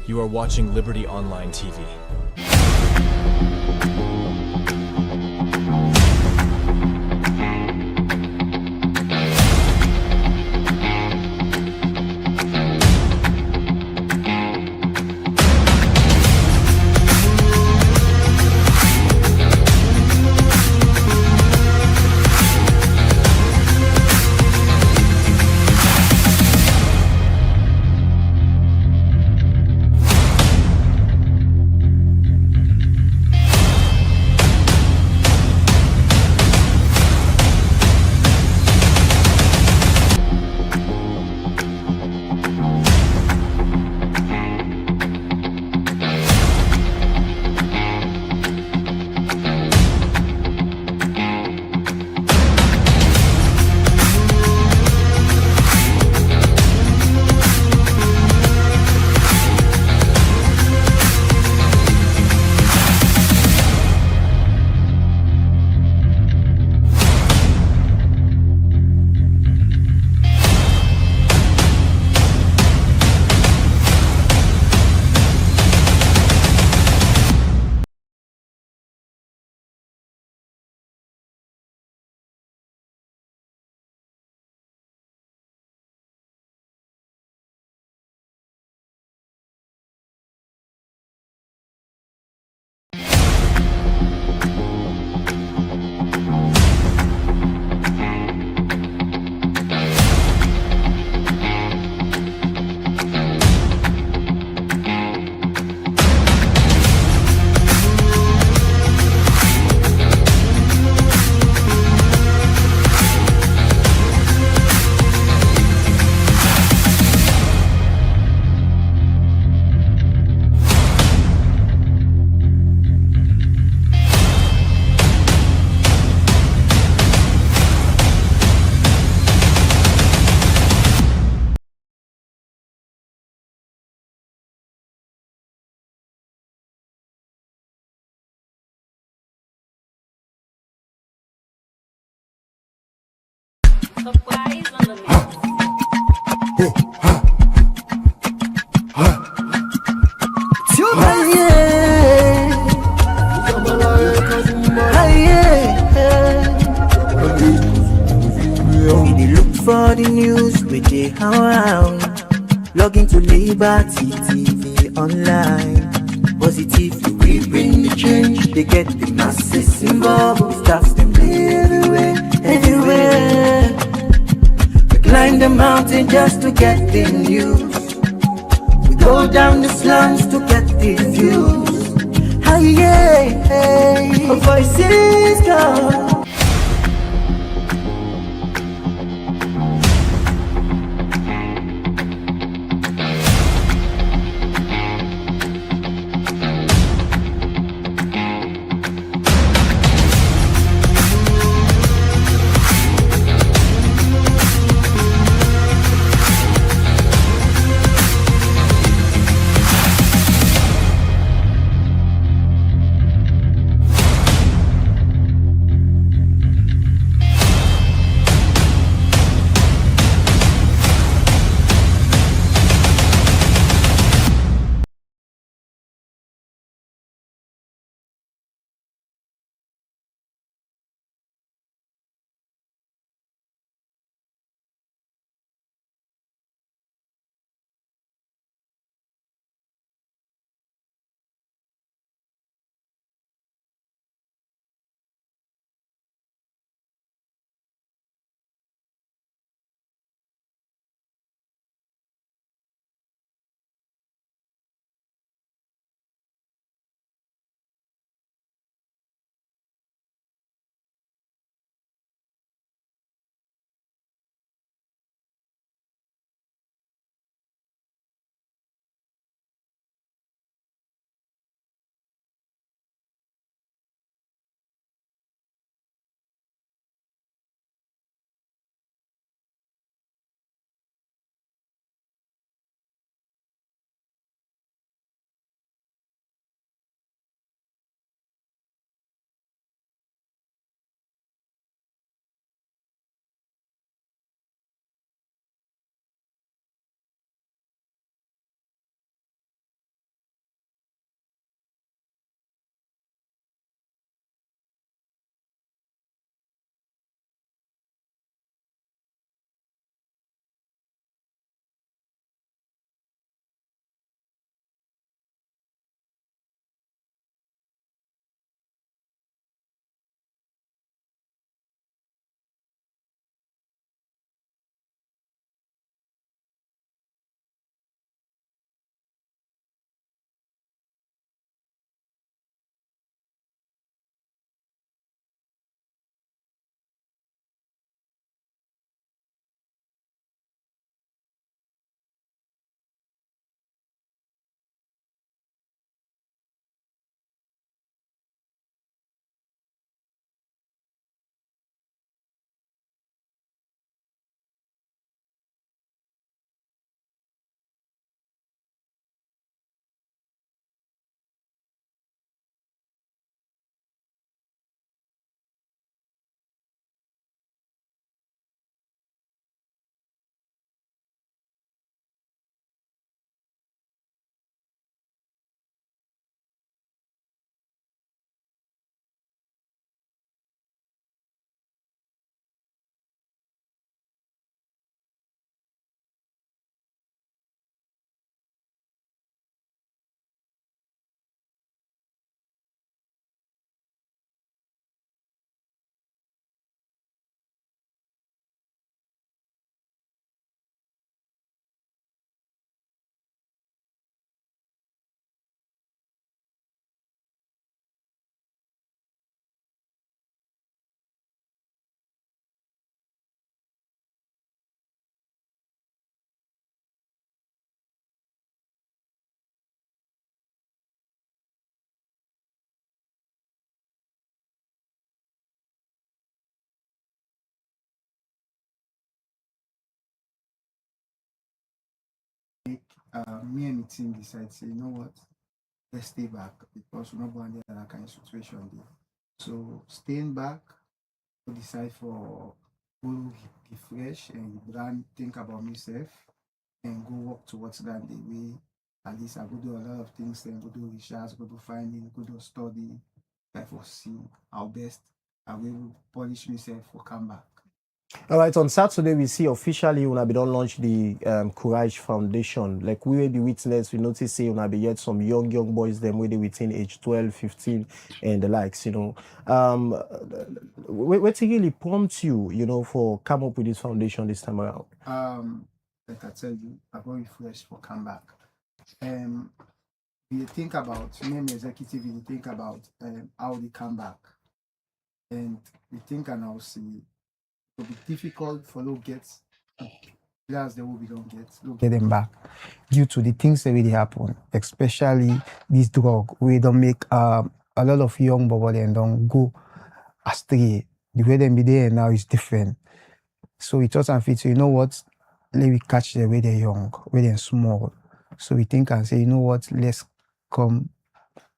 You are watching Liberty Online TV. For the news we dey around, log into Liberty TV online. Positively we bring the change. They get the masses involved. Staffs them everywhere, everywhere. We climb the mountain just to get the news. We go down the slums to get the views. Hi, yeah, our voices go. me and the team decide, say, you know what, let's stay back because we're not going to that kind of situation there. So staying back, we decide for go refresh and brand think about myself and go work towards that the way at least I go do a lot of things then go do research, go do finding, go do study, like for see our best. I will polish myself for come back. All right, on Saturday, we see officially when I be done launch the Courage Foundation. Like we will be witness, we notice say when I be yet some young boys, them where they within age 12, 15, and the likes, you know. What really prompts you, you know, for come up with this foundation this time around? Like I tell you, I go refresh for come back. We think about, name executive, we think about how they come back. And we think and I'll see it will be difficult for low gets players that will be don't get them back due to the things that really happen, especially this drug. We don't make a lot of young people and don't go astray. The way they be there now is different. So we thought and feel, so you know what, let me catch the way they're young, way they're small. So we think and say, you know what, let's come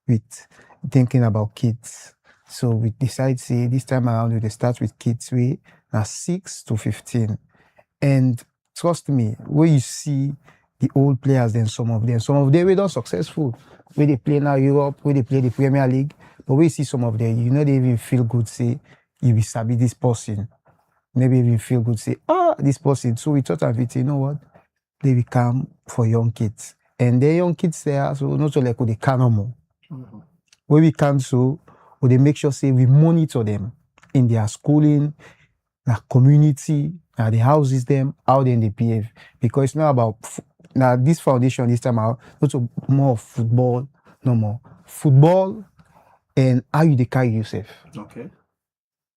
with thinking about kids. So we decide, say, this time around, we start with kids, we now 6 to 15. And trust me, when you see the old players, then some of them were not successful. Where they play now Europe, where they play the Premier League, but we see some of them, you know, they even feel good, say, you will sabi this person. Maybe even feel good, say, this person. So we thought of it, you know what, they become for young kids. And the young kids there, so not so like they can no more. Mm-hmm. Where we can so, or they make sure say we monitor them in their schooling, their community, the houses them, how they behave. Because it's not about now this foundation this time out, not so more of football, no more. Football and how you carry yourself. Okay.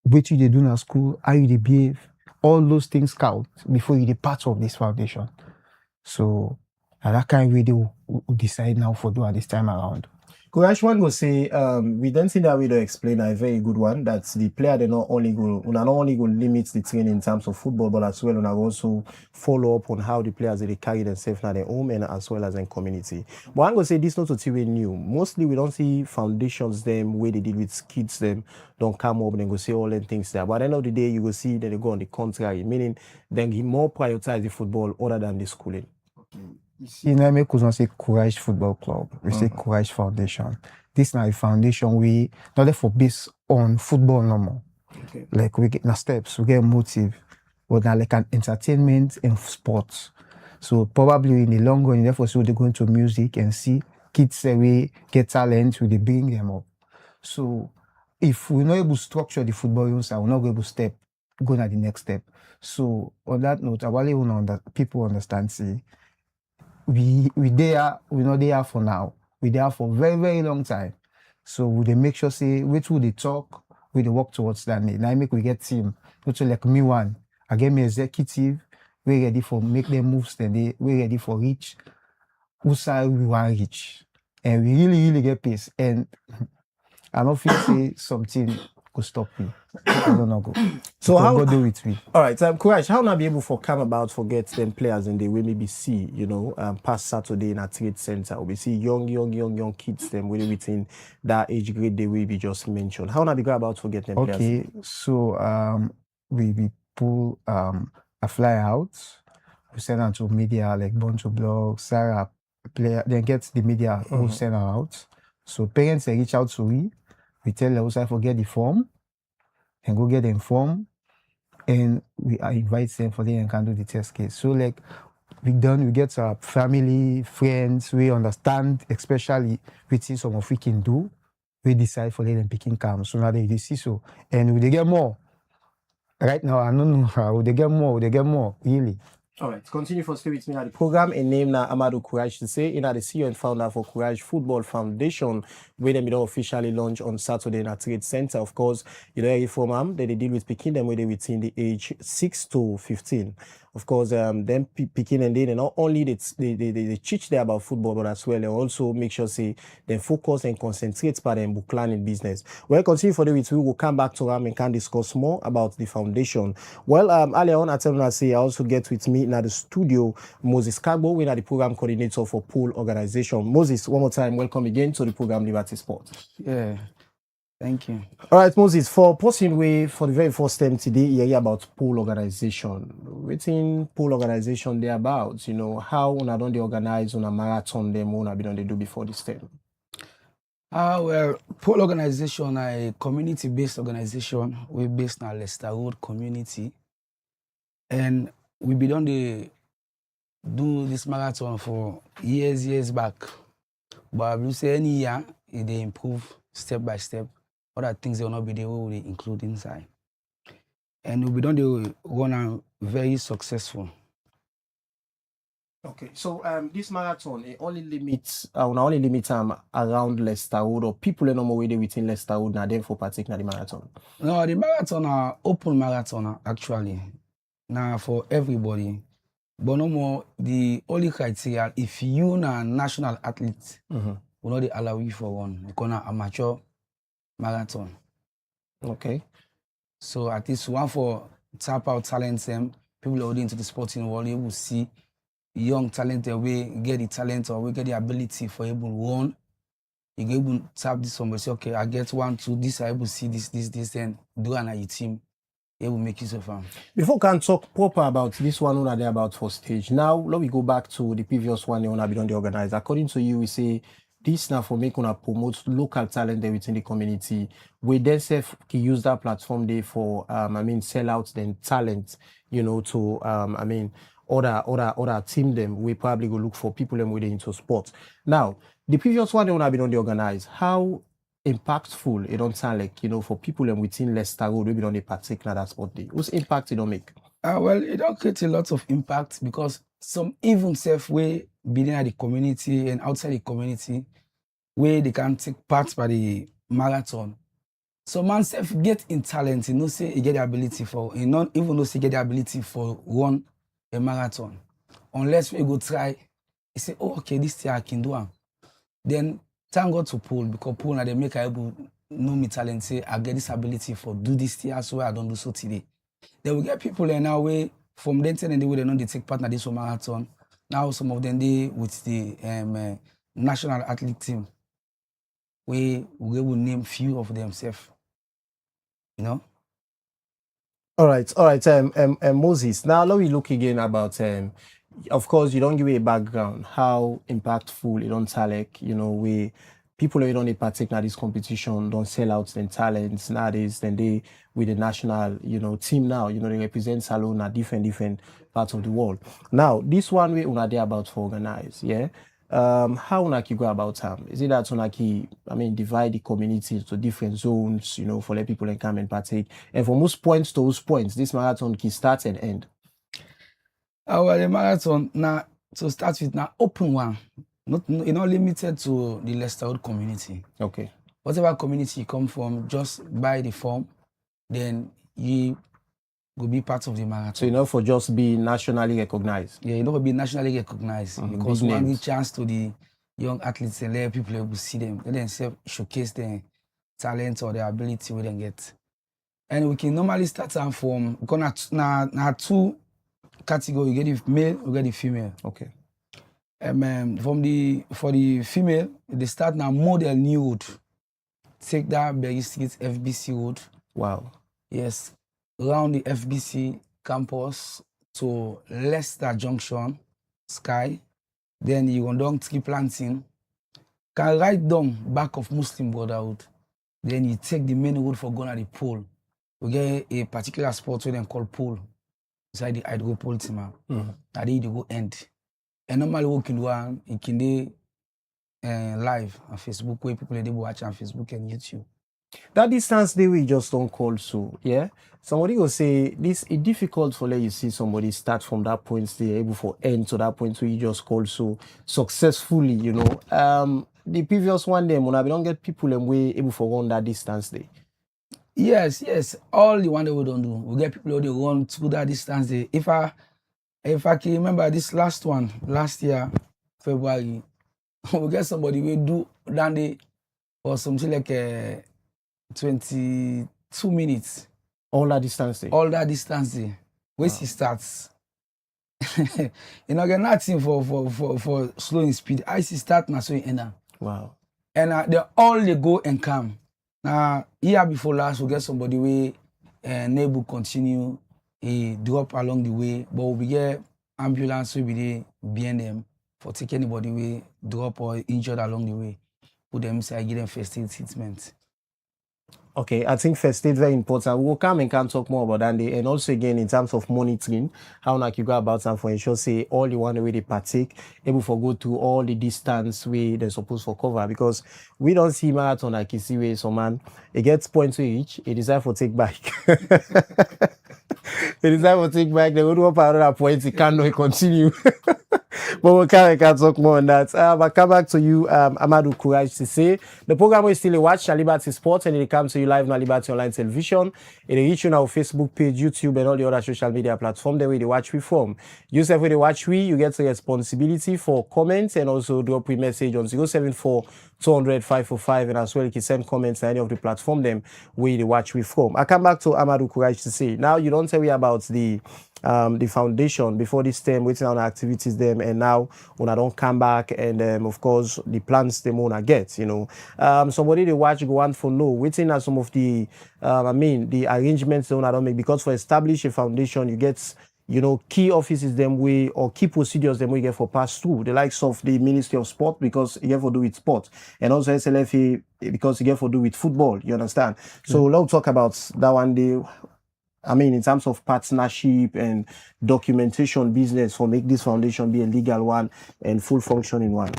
What you do in school, how you behave, all those things count before you part of this foundation. So that kind of way they will decide now for do at this time around. Courage one go say, we don't think that we don't explain a very good one. That's the player they not only go limit the training in terms of football, but as well and also follow up on how the players they carry themselves in their home and as well as in community. But I'm gonna say this not totally new. Mostly we don't see foundations them where they deal with kids them don't come up and go say all them things there. But at the end of the day, you will see that they go on the contrary, meaning then he more prioritize the football other than the schooling. Okay. In America, we say Courage Football Club. We say Courage Foundation. This is a foundation we not therefore based on football no more. Okay. Like we get steps, we get motive, but now like an entertainment and sports. So probably in the long run, therefore, so they go into music and see kids we get talent, we they bring them up. So if we're not able to structure the football use, we're not able to go to the next step. So on that note, I really want people understand see. We're not there for now. We're there for very, very long time. So we they make sure say which would they talk, we they work towards that need. Now make we get team. Not like me one. I get me executive, we ready for make them moves then we ready for reach. Who side we want reach. And we really get pace. And I don't feel say something could stop me. I don't know go. So how go do it with? All right, Courage, how not be able for come about forget them players and they will maybe see, you know, past Saturday in a trade center. We see young kids them really within that age grade they will be just mentioned. How not be go about forget them players? Okay, so we pull a flyer out, we send out to media like bunch of blogs, Sarah player, then get the media who send her out. So parents they reach out to we tell them also forget the form and go get them form and we invite them for them and can do the test case. So like we get our family, friends, we understand especially which is some of we can do, we decide for them picking camp. So now they see so and they get more. Right now I don't know how they get more, really. All right, continue for stay with me at the program. A name now Amadou Courage to say in the CEO and founder for Courage Football Foundation, where they officially launch on Saturday in a trade center. Of course, you know, from they deal with picking them where they within the age 6 to 15. Of course, them picking and they not only they teach there about football, but as well they also make sure say they focus and concentrate by them book learning business. Well, continue for the week. We will come back to them and can discuss more about the foundation. Well, earlier on I tell you I also get with me me in the studio, Moses Kagbo, we are the program coordinator for Pool Organization. Moses, one more time, welcome again to the program Liberty Sport. Yeah, thank you. All right, Moses, for posting way for the very first time today, you hear about Pool Organization. Within Pool Organization, they're about, you know, how una don't they organize on a marathon them una be done they do before this time? Well, Pool Organization, a community-based organization. We're based in Leicester Road community. And we be done the do this marathon for years back. But I will say any year, they improve step by step. Other things they will not be there, we will include inside. And we be done the run very successful. Okay, so this marathon it only limits around Leicester Road, or people are no more within Leicester Road now then for partake in the marathon. No, the marathon are open marathon actually. Now for everybody. But no more the only criteria if you are a national athlete, will not allow you for one. You can amateur marathon. Okay. So at least one for tap out talents people already into the sporting world, you will see young talent we get the talent or we get the ability for able to run. You get able to tap this somebody say, okay, I get 1, 2, this I able to see this, then do an your team. It will make use of them. Before we can talk proper about this one what they about for stage. Now let me go back to the previous one they wanna be done the organize. According to you, we say this now for making us promote local talent there within the community. We then can use that platform there for sell out then talent, you know, to other team them. We probably go look for people them within into sports. Now, the previous one they wanna be done the organize. How impactful it don't sound like, you know, for people and within Leicester Road, maybe on a particular sport day. Whose impact it don't make? Well, it don't create a lot of impact because some even self way within the community and outside the community where they can take part by the marathon. So man self get in talent, you know, say he get the ability for, you know, even though he get the ability for run a marathon. Unless we go try, you say, oh, okay, this thing I can do. Then thank God to Pool because Pool now they make able know me talent say I get this ability for do this thing as well I don't do so today. Then we get people in our way from then and they will not take part in this marathon. Now some of them they with the national athlete team. We will name few of themselves. You know? All right. Moses. Now let me look again about of course, you don't give a background how impactful it don't tell like, you know, we people who don't partake in this competition don't sell out their talents nowadays, then they with the national, you know, team now, you know, they represent Salon at different parts of the world. Now, this one way una they about to organize, yeah. How unaki go about is it that unaki divide the community into different zones, you know, for let people come and partake, and for most points to those points, this marathon can start and end. Well, the marathon now to start with now open one, not limited to the Leicester Road community. Okay. Whatever community you come from, just buy the form, then you will be part of the marathon. So you know for just be nationally recognized. Yeah, you know be nationally recognized because we want the chance to the young athletes and let people able to see them, let them showcase their talent or their ability we then get. And we can normally start from because now two category, you get the male, you get the female. Okay. For the female, they start now model new road. Take that Berry Street FBC road. Wow. Yes. Around the FBC campus to Leicester Junction, Sky. Then you go down tree planting. Can ride down back of Muslim Brotherhood. Then you take the main road for going to the pool. We get a particular spot where they call pool. Inside the hydro pole team. That they go end. And normally we can do it can do live on Facebook where people they watch on Facebook and YouTube. That distance they we just don't call so, yeah. Somebody will say this is difficult for let you see somebody start from that point, they able for end to that point where you just call so successfully, you know. The previous one day when I don't get people and we able for run that distance there. Yes. All the one that we don't do, we get people who they run through that distance there. If I can remember this last one, last year, February, we get somebody we do that day or something like 22 minutes. All that distance there? All that distance there. Where she starts. you know, get nothing for slow in speed. I see start now so you end up. Wow. And they go and come. Now, year before last, we get somebody way and neighbor continue a drop along the way, but we get ambulance will be there behind them for take anybody way drop or injured along the way. Put them say give them first aid treatment. Okay, I think first aid very important. We'll come and can talk more about that. And also again in terms of monitoring, how like you go about and for ensure say all the one way they partake, able for go to all the distance way they're supposed for cover because we don't see marathon like you see way so man, it gets points to each, it decide for take back. It decide for take back, they go to up another point, it can't continue. But we can talk more on that. I come back to you, Amadou Courage to say the program is still a watch at Liberty Sports and it comes to you live on Liberty Online Television. It reach you on our Facebook page, YouTube, and all the other social media platforms the way they watch we from. Yourself when they watch we, you get the responsibility for comments and also drop a message on 074 200 545 and as well you can send comments on any of the platform them where they watch we from. I come back to Amadou Courage to say now you don't tell me about the foundation before this term waiting on activities them and now when I don't come back and of course the plans them wanna get you know somebody they watch go on for no waiting at some of the the arrangements they wanna don't make because for establish a foundation you get you know key offices them way or key procedures them we get for pass through the likes of the Ministry of Sport because you have to do with sport and also SLFA because you have to do with football you understand so let's talk about that one day. I mean, in terms of partnership and documentation business for make this foundation be a legal one and full functioning one.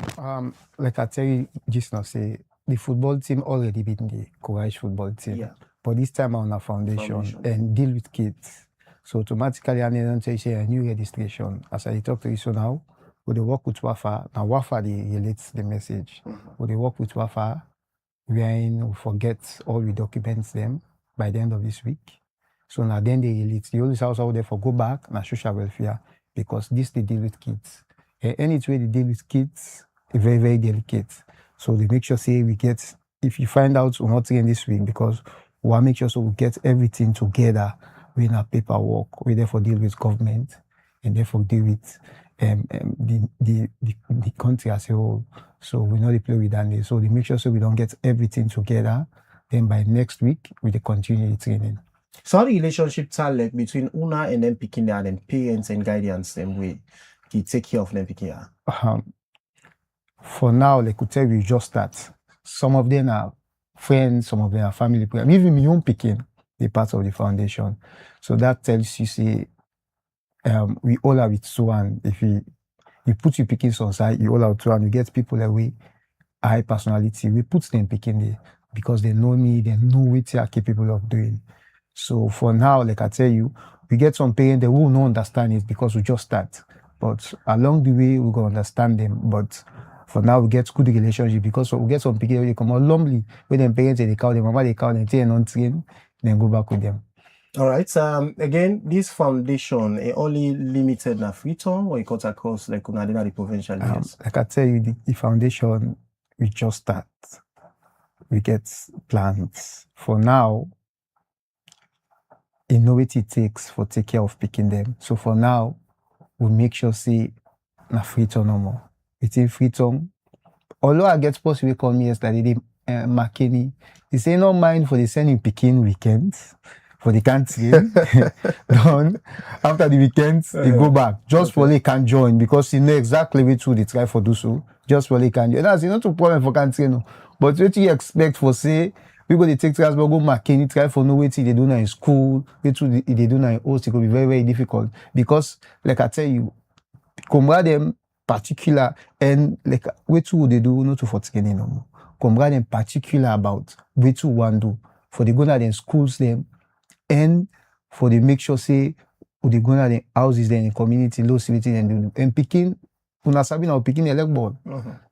Like I tell you just now, say the football team already beaten the Courage football team. Yeah. But this time on a foundation and deal with kids. So automatically I need to say a new registration. As I talk to you so now, we work with Wafa. Now Wafa they relates the message. We work with Wafa. We forget all we documents them by the end of this week. So now then they relate. The only house out there for go back na social welfare because this they deal with kids. Any way they deal with kids, very, very delicate. So they make sure say we get if you find out we're not in this week because we want to make sure so we get everything together in our paperwork. We therefore deal with government and therefore deal with the country as a whole. So we know they play with that. So they make sure so we don't get everything together. Then by next week we continue the training. So how the relationship start like between Una and them picking their them parents and guidance them way to take care of them picking For now, they could tell you just that some of them are friends, some of them are family. Even my own picking, they're part of the foundation. So that tells you say we all are with one. If you put your pickings on side, you all are with one. You get people that way high personality. We put them picking there because they know me, they know what they are capable of doing. So for now, like I tell you, we get some parents that will not understand it because we just start. But along the way, we're going to understand them. But for now, we get good relationship because we get some people that come out lonely with them parents, they call them mama, they call them train on train, then go back with them. All right. Again, this foundation only limited na Freetown or it cut across like the provincial areas? Like I tell you, the foundation, we just start. We get plans. For now, you know what it takes for take care of picking them. So for now, we make sure say na Freetown no more. Within Freetown, although I get post we call me yesterday, they McKinney, he say no mind for the sending picking weekends for the country. Done. After the weekends, they go back. Just for they can join because he know exactly which way they try for do so. Just for they can join. That's not a problem for country, no. But what you expect for say we go to take transport, go McKinney, try for no way they do now in school, they do now in host, it could be very, very difficult. Because, like I tell you, Combra them particular, and like, what they do, not to forget no more. Combra them particular about what to want do, for the go to them schools them, and for the make sure say, they go to them houses them in community, low civility, and picking, una sabi now picking elect ball.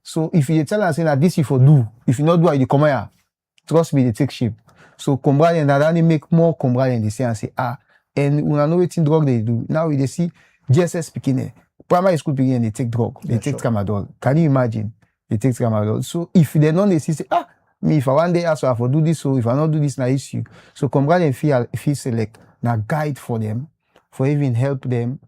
So, if you tell us that this you for do, if you not do it, you come here. Trust me, they take shape. So, Combra and Nadani make more Combra and they say and say, and we know what drug they do. Now they see GSS picking primary school picking and they take drug. They take tramadol. Can you imagine? They take tramadol. So, if they don't, they see, say, me, if I one day ask, I for do this, so if I not do this, na issue. So, Combra and feel select, na guide for them, for even help them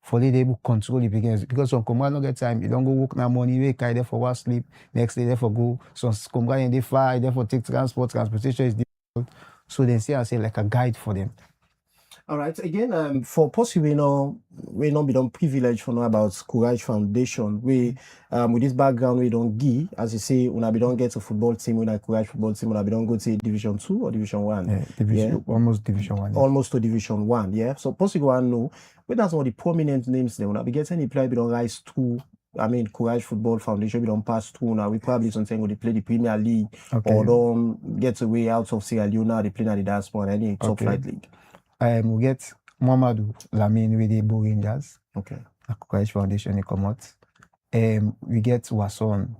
for they able control the beginners because some comrades don't get time. You don't go work now morning, wake there for work sleep, next day there for go. Some comrades they fly, therefore take transportation is difficult. So they see I say like a guide for them. All right. Again, for possibly we not be done privilege for know about Courage Foundation. We with this background we don't give, as you say, when we don't get a football team, when a Courage football team, when we don't go to Division 2 or Division 1. Almost Division 1. Almost to Division 1, yeah. So possibly I know, but that's one of the prominent names there. When we get any player we don't rise to Courage Football Foundation, we don't pass through now. We probably something when they play the Premier League or don't get away out of Sierra Leone, they play in the diaspora, any top flight league. We get Mohamedou Lamine with the Bo Rangers. Okay. A Courage Foundation they come out. We get Wasson.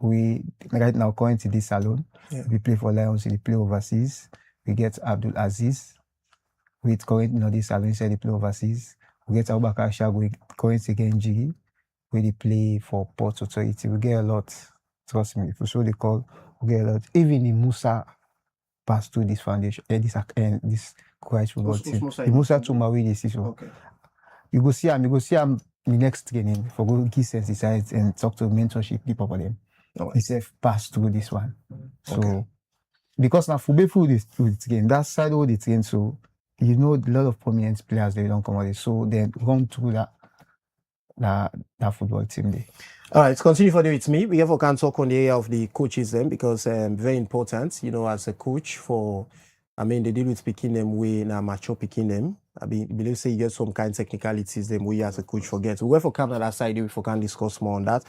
We right now currently this salon. Yeah. We play for Lions, we play overseas. We get Abdul Aziz. With currently this salon, they play overseas. We get Abubakar Shago currently again Jigi. Where they play for Port Authority. We get a lot. Trust me, if we show the call, we get a lot. Even in Musa passed through this foundation, this Courage football team. The Musa to Maui decision. Okay. You go see him the next training for go give sensitize and talk to mentorship people for them. He said pass through this one. So because now football this game, that side of the train, so you know a lot of prominent players they don't come out. So then run through that football team there. All right, continue for with me. We have can talk on the area of the coaches then because very important, as a coach for they deal with picking them way now mature picking them. Believe say you get some kind of technicalities them we as a coach forget. We for come on that side if we can discuss more on that.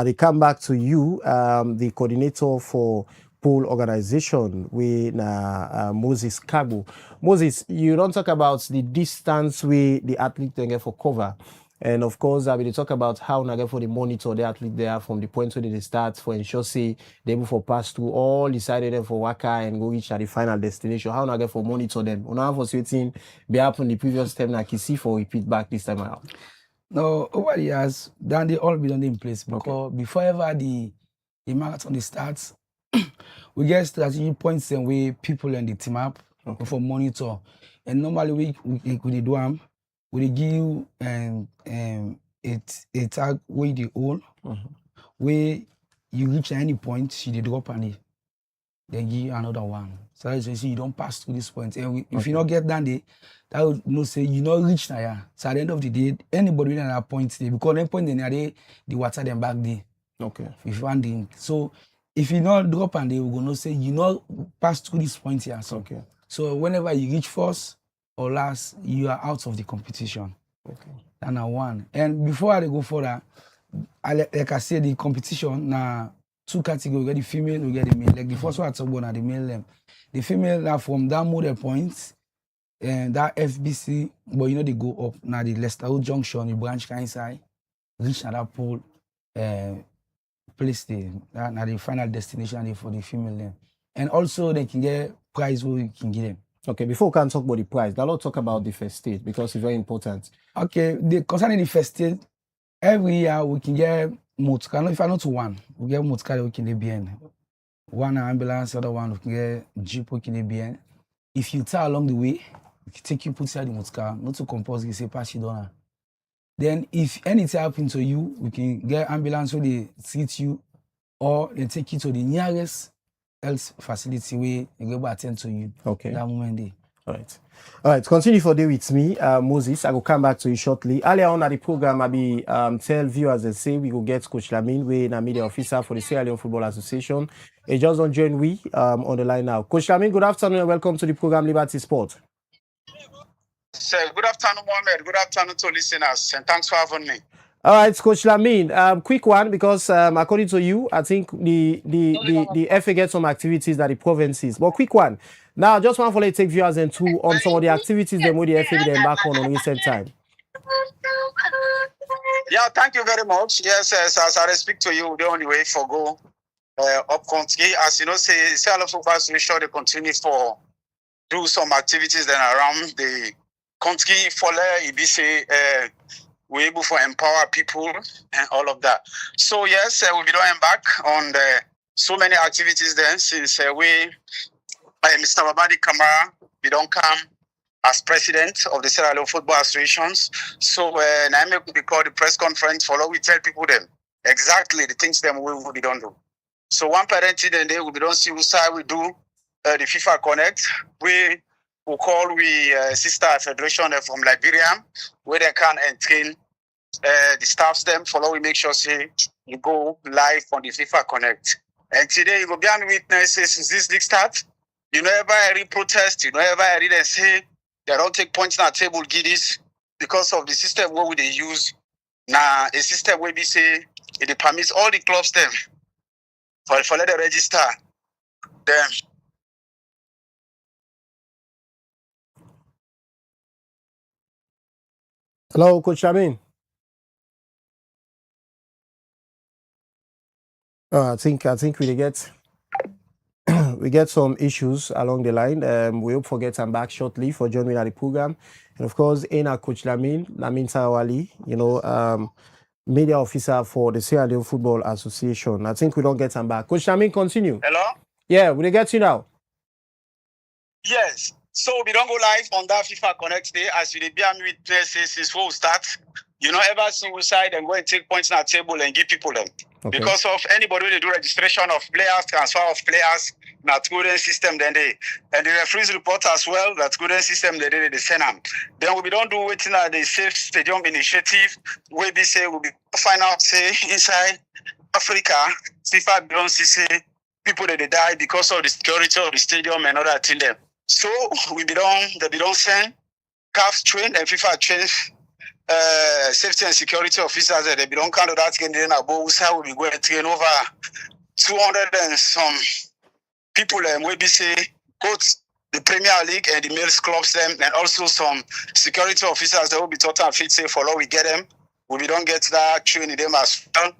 They come back to you, the coordinator for pool organization with Moses Kago. Moses, you don't talk about the distance we the athlete can get for cover. And of course, we talk about how now for the monitor the athlete there from the point where they start for ensure say they able for pass through all decided them for Waka and go reach at the final destination. How now for monitor them? On our for waiting be happen the previous time now see for repeat back this time around. No, over the years, then they all be done in place because before ever the marathon starts, we get strategy points and way people in the team up for monitor. And normally we do them. We give you a tag where they own, where you reach at any point, you drop and then give you another one. So that's why you don't pass through this point. And if you don't get down there, that would not say you not reach now. So at the end of the day, anybody in that point there, because that point then the water them back there. Okay. If you want the, so if you not drop and they will gonna say you not pass through this point here. So so whenever you reach first or last, you are out of the competition. Okay. That's one. And before I go further, like I said, the competition now two categories. We get the female, we get the male. Like the first one I talk about the male. The female are from that model points and that FBC, but they go up now the Leicester Junction, the branch kind side, reach that pool place there. Now the final destination for the female. And also they can get prize where you can get them. Okay, before we can talk about the prize, now let's talk about the first aid because it's very important. Okay, concerning the first aid, every year we can get motorcar. If I not to one, we get motorcar we can get BN. One ambulance, other one we can get jeep we can get BN. If you tell along the way, we can take you put inside the motorcar, not to compulsory say pass you down. Then if anything happen to you, we can get ambulance where they treat you, or they take you to the nearest health facility where they go attend to you. Okay. That moment there. All right. Continue for day with me, Moses. I will come back to you shortly. Earlier on at the program, I be tell viewers and say we will get Coach Lamine, we a media officer for the Sierra Leone Football Association. He just don't join we on the line now. Coach Lamine, good afternoon and welcome to the program Liberty Sport. Sir, good afternoon, Mohammed. Good afternoon to listeners, and thanks for having me. All right, Coach Lamine, quick one because according to you, I think the FA gets some activities that the provinces. But quick one. Now, I just want to take viewers and two on some of the activities that the FA did embark on recent time. Yeah, thank you very much. Yes, as I speak to you, the only way for go up country, as you know, say Sierra Football Association they continue for do some activities then around the country for say we're able to empower people and all of that. So yes, we don't embark on so many activities then since Mr. Babadi Kamara, we don't come as president of the Sierra Leone Football Associations. So now we call the press conference, follow, we tell people them exactly the things them we don't do. So one parent in the day, we don't see which side we do the FIFA Connect. We will call sister federation from Liberia, where they can entrain the staffs them, follow, we make sure say you go live on the FIFA Connect. And today you will be on witnesses since this league start. You know ever any protest, you know ever any they say they don't take points on the table, giddies, because of the system where they use. Now a system where we say it permits all the clubs them for let them register them. Hello, Coach Amin. I think we get we get some issues along the line. We hope for get him back shortly for joining at the program. And of course, Coach Lamin Tawali, media officer for the Sierra Leone Football Association. I think we don't get him back. Coach Lamin, continue. Hello? Yeah, we get you now. Yes. So we don't go live on that FIFA Connect day as we be with witnesses since we start. You know, ever single side and go and take points on the table and give people them. Okay. Because of anybody they do registration of players, transfer of players, that good system then and the referees report as well, that good system they send them. Then we don't do waiting at the Safe Stadium initiative where we say we'll be find out say inside Africa, FIFA don't see people that they die because of the security of the stadium and other thing them. So they don't send CAF train and FIFA train safety and security officers that they don't count that again. Then about will be going to train over 200 and some people will be say both the Premier League and the males clubs them, and also some security officers that will be total fit say follow we get them. We don't get that training them as well.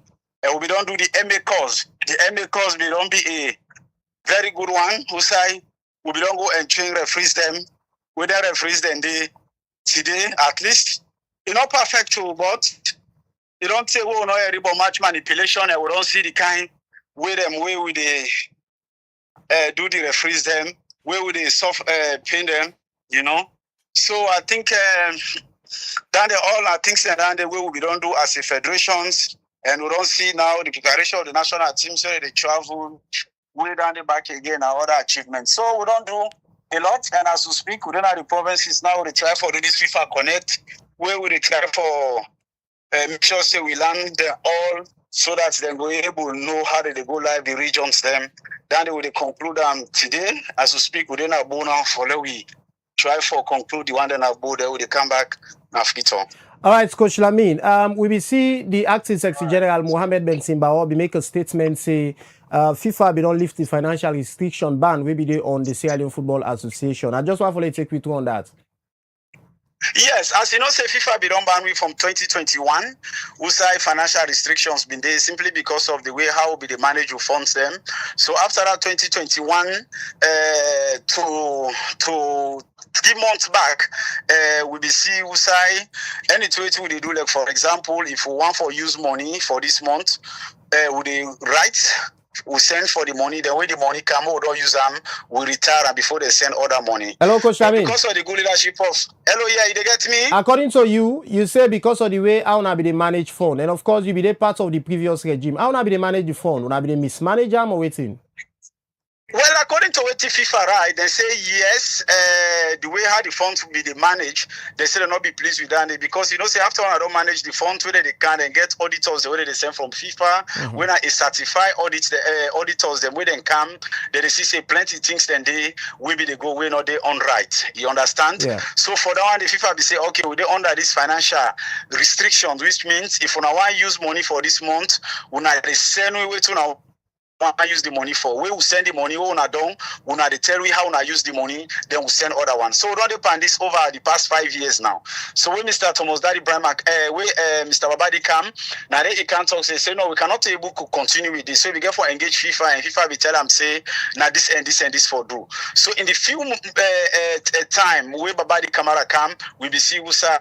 And we don't do the MA course. The MA course we don't be a very good one. Who say we don't go and train referees them. Whether referees them they today at least. It's not perfect too, but you don't say, oh, no, about match manipulation, and we don't see the kind way we they do the referees them, where we they soft pin them, you know. So I think that all our things and that the way we don't do as a federations, and we don't see now the preparation of the national team, so they travel way down the back again, our other achievements. So we don't do a lot, and as we speak, we don't have the provinces now, we try for this FIFA Connect, where we try for make sure say we learn them all so that they will be able to know how they go live the regions them. Then they will conclude today. As we speak, we don't have now for we try for conclude the one that have board they will come back after. All right, Coach Lamin. We will see the acting Secretary General Mohamed Ben Simbawa make a statement say FIFA be don't lift the financial restriction ban we be there on the Sierra Leone Football Association. I just want to take you through on that. Yes, as you know, say FIFA be done ban we from 2021. We say financial restrictions been there simply because of the way how we manage your funds them. So after that 2021, to 3 months back, we be see we say any tweet we do like for example, if we want for use money for this month, we they write. We send for the money. The way the money come, we don't use them. We retire and before they send other money. Hello, Coach Amin. Because of the good leadership of you get me? According to you say because of the way how now be they manage fund, and of course you be the part of the previous regime. How now be they manage the fund? Will now be they mismanage them or waiting? Well, according to what FIFA right, they say yes, the way how the funds will be managed, they say they'll not be pleased with that because you know, say after I don't manage the funds, whether they can and get auditors the way they send from FIFA, when I certify audits the auditors, them when they come, they see say plenty things then they will be they go way not they on right. You understand? Yeah. So for that one, the FIFA be say, okay, we they under this financial restrictions, which means if we want to use money for this month, we they send we to now. Use the money for. We will send the money. We they tell we how we use the money. Then we send other ones. So we don't depend this over the past 5 years now. So when Mr. Thomas Daddy Bramak, Mr. Babadi come, now they can't talk. Say no, we cannot able to continue with this. So we get for engage FIFA and FIFA we tell them say now this and this for do. So in the few time where Babadi Kamara come, we be see who say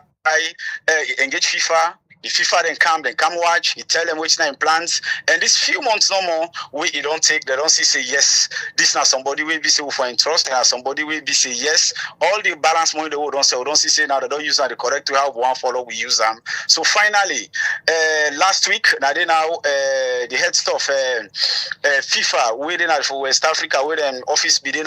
engage FIFA. The FIFA then come watch, he tell them which name plans, and this few months no more, we he don't take, they don't say yes, this now somebody will be say for interest, and somebody will be say yes, all the balance money they don't say, we don't say now they don't use that the correct way how one follow, we use them. So finally, last week, now they the head stuff FIFA waiting for West Africa, where an office be in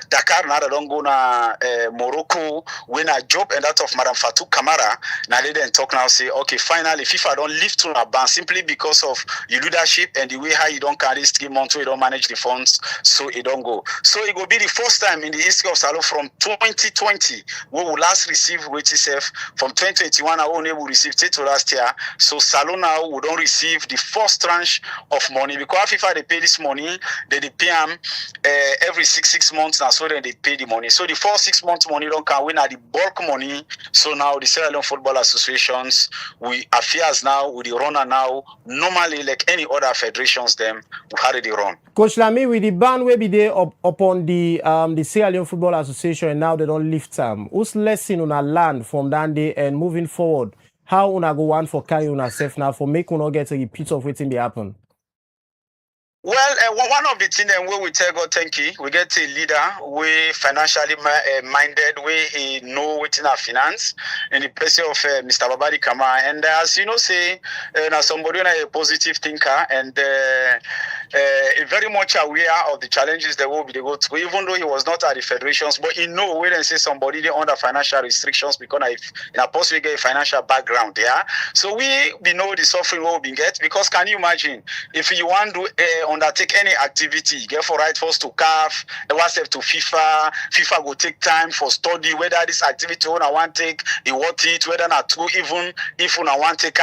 Dakar, now they don't go na Morocco, win a job, and that of Madam Fatou Kamara. Now they then talk now, say, okay, finally, FIFA don't lift to a ban simply because of your leadership and the way how you don't carry 3 months, you don't manage the funds, so it don't go. So it will be the first time in the history of Salon from 2020, we will last receive which is from 2021, I only will receive it to last year. So Salon now we don't receive the first tranche of money because FIFA they pay this money, they pay them every six months now, so then they pay the money. So the first 6 months money don't come win at the bulk money. So now the Sierra Leone Football Associations, we affairs now with the runner now, normally like any other federations, them we had the run. Coach Lamy, with the ban will be there upon the Sierra Leone Football Association, and now they don't lift them. Who's lesson on a land from that day and moving forward? How una go one for carry una self now for make una get a repeat of waiting be happen? Well, one of the things where we tell God thank you, we get a leader, we financially minded, we know within our finance, in the person of Mr. Babadi Kama. And as you know, say, now somebody a positive thinker and very much aware of the challenges that will be go through, even though he was not at the federations, but he know we then say somebody they under financial restrictions because in a post we get a financial background, yeah. So we know the suffering we will be get because can you imagine if you want to undertake any activity, get for right first to CAF, the one step to FIFA will take time for study whether this activity I want take, it worth it, whether not true, even if I want take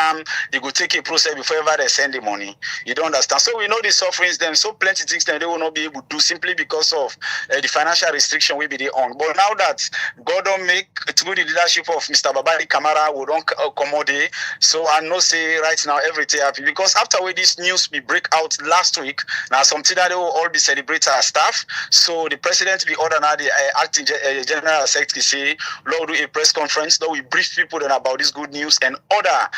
it will take a process before ever they send the money. You don't understand. So we know the sufferings them, so plenty things that they will not be able to do simply because of the financial restriction we be on. But now that God don't make through the leadership of Mr. Babadi Kamara, we don't accommodate. So I know say right now everything happy because after this news we break out last week, now something that they will all be celebrated as staff. So the president be ordered now the acting general secretary say, Lord, do a press conference. Now we brief people then about this good news and other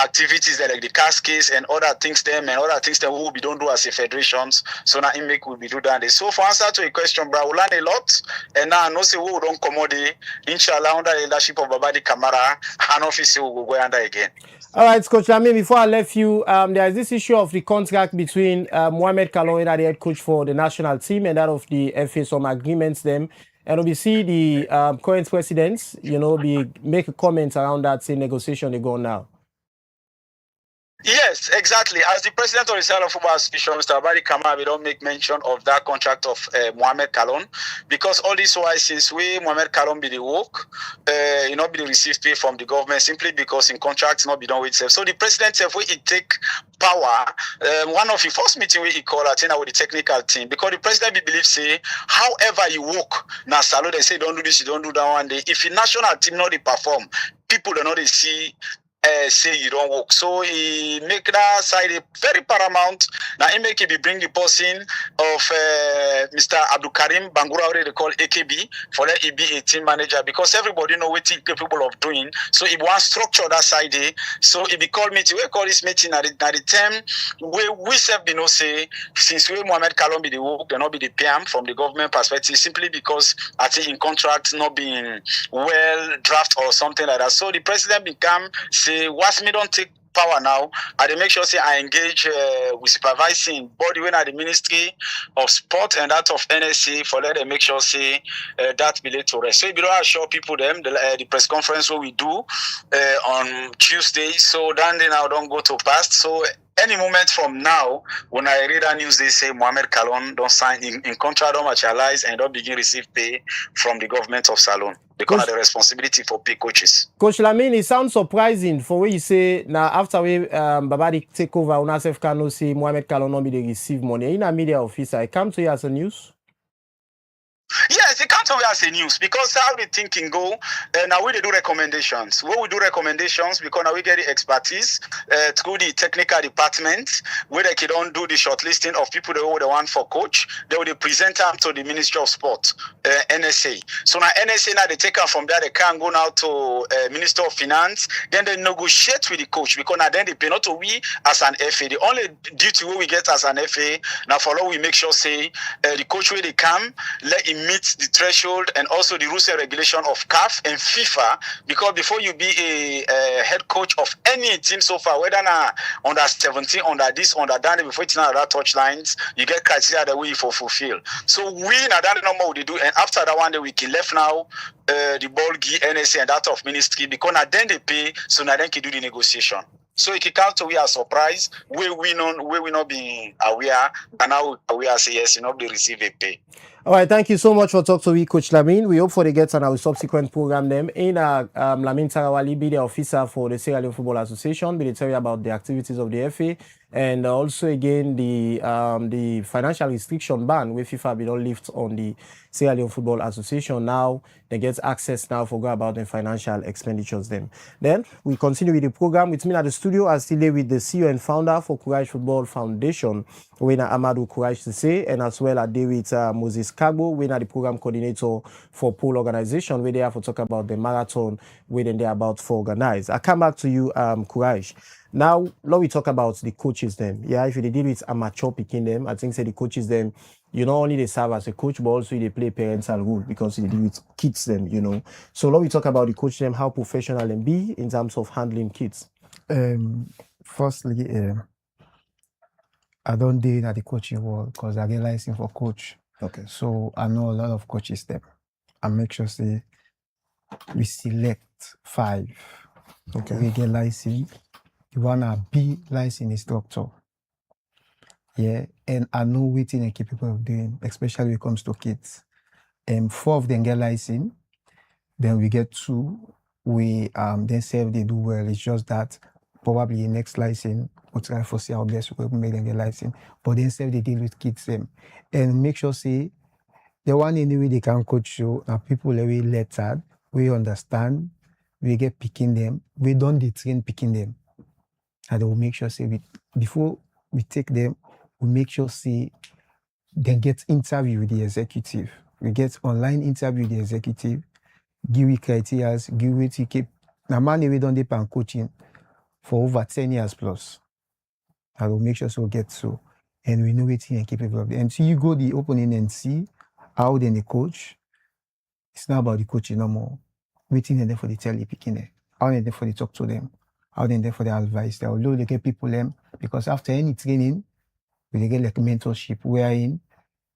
activities that like the cascades and other things them and other things that we will be don't do as a federations. So now IMEC will be do that. So for answer to a question, bro, we learn a lot. And now I know say we don't accommodate. Inshallah, under the leadership of Babadi Kamara, an office will go under again. All right, Coach Lamy, before I left you, there is this issue of the contract between Mohamed Kalon, the head coach for the national team, and that of the FA, some agreements them. And we see the current presidents, make a comment around that same negotiation they go on now. Yes, exactly. As the president of the Sierra Leone Football Association, Mr. Abadi Kama, we don't make mention of that contract of Mohamed Kalon because all this why since Mohamed Kalon be the work, be the receive pay from the government simply because in contracts not be done with itself. So the president said we take power. One of the first meeting we call with the technical team because the president believes say however you work now salute they say don't do this, you don't do that one day. If the national team not they perform, people don't know they see. Say you don't work. So he make that side very paramount. Now he make it bring the person of Mr. Abdul Karim Bangura, they call AKB, for that he be a team manager because everybody know what he's capable of doing. So he want structure that side. So he be called meeting. We call this meeting at the time we self be no say since we Mohamed Kalon be the work, they not be the PM from the government perspective simply because I think in contract not being well drafted or something like that. So the president become once me don't take power now, I make sure say I engage with supervising body when at the Ministry of Sport and that of NSC for let them make sure say that be laid to rest. So we don't assure people them the press conference what we do on Tuesday. So then they now don't go to past. So any moment from now, when I read a news, they say Mohamed Kalon don't sign in contract, don't materialize, and don't begin receive pay from the government of Salon because of the responsibility for pay coaches. Coach Lamine, it sounds surprising for what you say now after we Babadi take over, Unasef Kano say Mohamed Kalon not be the receive money. In a media officer, I come to you as a news. Yes, it can come to we as a news because how the thinking go. Now we dey do recommendations. What we do recommendations because now we get the expertise through the technical department where they can do the shortlisting of people that they want for coach. They will present them to the Ministry of Sport, NSA. So now NSA now they take them from there. They can go now to Minister of Finance. Then they negotiate with the coach because now then they pay not to we as an FA. The only duty we get as an FA now follow we make sure say the coach where they come let him meet the threshold and also the rules and regulation of CAF and FIFA because before you be a head coach of any team so far, whether now under 17, under this, under that, before it's not that touch lines, you get criteria that we for fulfill. So we now that normal they do, and after that one day we can left now the ball give NSA and that of ministry because now then they pay, so now then can do the negotiation. So it can come to we are surprised, we not be aware, and now we are say yes, you know, they receive a pay. All right, thank you so much for talking to me, Coach Lamin. We hope for the get on our subsequent program them. In Lamin Tarawali be the officer for the Sierra Leone Football Association, be the tell you about the activities of the FA and also again the financial restriction ban where FIFA be don't lift on the Sierra Leone Football Association. Now they get access now for go about the financial expenditures them. Then we continue with the program. With me at the studio, I still there with the CEO and founder for Courage Football Foundation, winner Amadou Courage to say, and as well as David Moses Kagbo, winner the program coordinator for Pole Organization, where they have to talk about the marathon, where they're about to organize. I come back to you, Courage. Now, let me talk about the coaches them. Yeah, if you deal with amateur picking them, I think say the coaches them, you not only they serve as a coach, but also they play parental role because they deal with kids them, you know. So let me talk about the coach them, how professional them be in terms of handling kids. Firstly, I don't deal at the coaching world because I get license for coach. Okay. So I know a lot of coaches them. I make sure say we select 5. Okay. We get license. You wanna be licensed instructor. Yeah, and I know what thing I keep people doing, especially when it comes to kids. 4 of them get license. Then we get 2. We then say if they do well. It's just that probably next license we'll try for see our best we make them get license. But then say they deal with kids them and make sure say the one anyway they can coach you and people that we lettered, we understand, we get picking them, we don't train picking them. And we'll make sure say before we take them, we make sure say they get interview with the executive. We get online interview with the executive, give we criteria, give we ticket. Now man we don't depend coaching for over 10 years plus. And we'll make sure so we get so. And we know it and capable of it. And so you go the opening and see how then the coach. It's not about the coaching no more. Waiting and there for the tell you picking it. How then there for the talk to them. How then there for the advice. They will they get people them because after any training, we get like mentorship wherein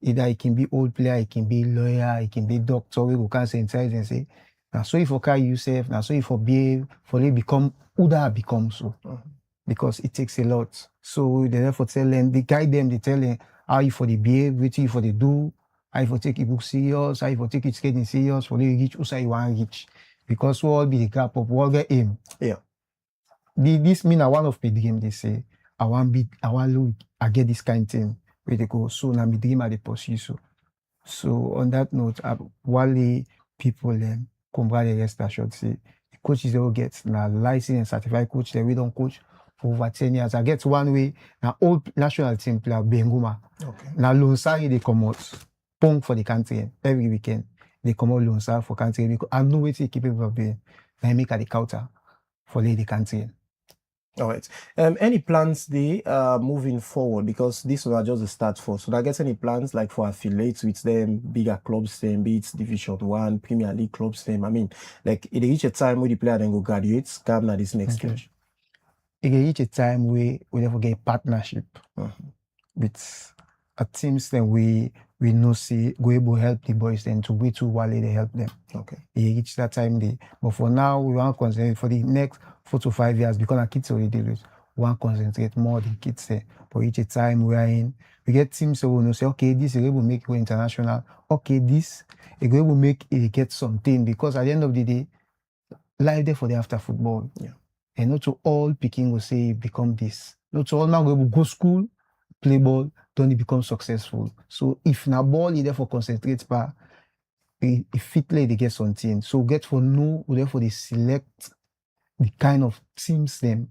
either it can be old player, it can be lawyer, it can be doctor, we go cancer inside and say, now so if you carry yourself, now so if you behave, for they become who that become so. Because it takes a lot. So they therefore tell them, they guide them, they tell them how you for the behave, what you for the do, how you for take it book serious, how you for take it skating serious, for they reach, who you want to reach. Because we all be the gap up, we all get aim. Yeah. This mean I want of the dream, they say. I get this kind of thing where they go. So now my dream I they pursue so on that note, while people come by the rest I should say the coaches they will get now licensed and certified coach they we don't coach for over 10 years. I get one way now old national team player Benguma. Okay. Now Lonsari they come out pong for the country every weekend. They come out Lonsari for country because I know what they capable of doing. They make at the counter for the country. All right. Any plans moving forward because this was just the start for. So I guess any plans like for affiliates with them, bigger clubs them, be it Division 1, Premier League clubs them. I mean, like it reach a time where the player then go graduate, come now this next stage. It reach a time where we never get partnership with a teams then we know see go able to help the boys then to wait to while they help them. Okay. It reach that time they but for now we want to concentrate for the next 4 to 5 years because our kids already deal with. We want to concentrate more than kids there. But each time we are in, we get teams who will say, okay, this is able to make it go international. Okay, this is able to make it get something because at the end of the day, life there for the after football. Yeah. And not to all picking will say become this. Not to all now go school, play ball, don't become successful. So if na ball is there for concentrate par, a fit play they get something. So get for know, therefore they select the kind of teams them